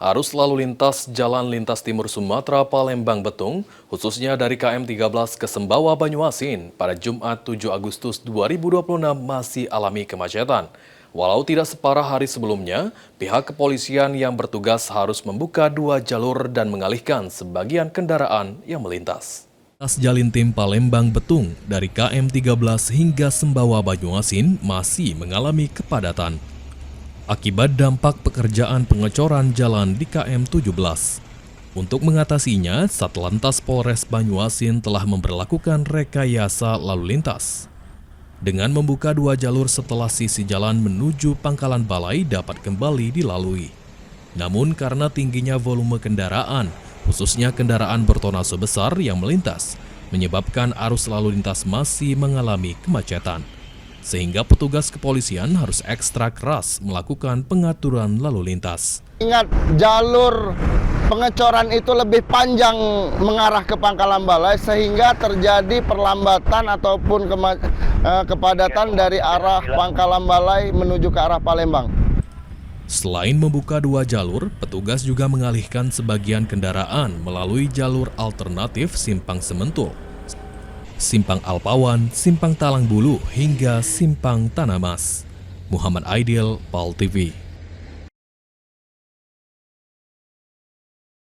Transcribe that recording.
Arus lalu lintas Jalan Lintas Timur Sumatera Palembang Betung, khususnya dari KM 13 ke Sembawa Banyuasin, pada Jumat 7 Agustus 2026 masih alami kemacetan. Walau tidak separah hari sebelumnya, pihak kepolisian yang bertugas harus membuka dua jalur dan mengalihkan sebagian kendaraan yang melintas. Jalintim Palembang Betung dari KM 13 hingga Sembawa Banyuasin masih mengalami kepadatan akibat dampak pekerjaan pengecoran jalan di KM 17. Untuk mengatasinya, Satlantas Polres Banyuasin telah memberlakukan rekayasa lalu lintas dengan membuka dua jalur setelah sisi jalan menuju Pangkalan Balai dapat kembali dilalui. Namun karena tingginya volume kendaraan, khususnya kendaraan bertonase besar yang melintas, menyebabkan arus lalu lintas masih mengalami kemacetan. Sehingga petugas kepolisian harus ekstra keras melakukan pengaturan lalu lintas. Ingat, jalur pengecoran itu lebih panjang mengarah ke Pangkalan Balai sehingga terjadi perlambatan ataupun kepadatan dari arah Pangkalan Balai menuju ke arah Palembang. Selain membuka dua jalur, petugas juga mengalihkan sebagian kendaraan melalui jalur alternatif Simpang Sementul, Simpang Alpawan, Simpang Talang Bulu, hingga Simpang Tanamas. Muhammad Aidil, PAL TV.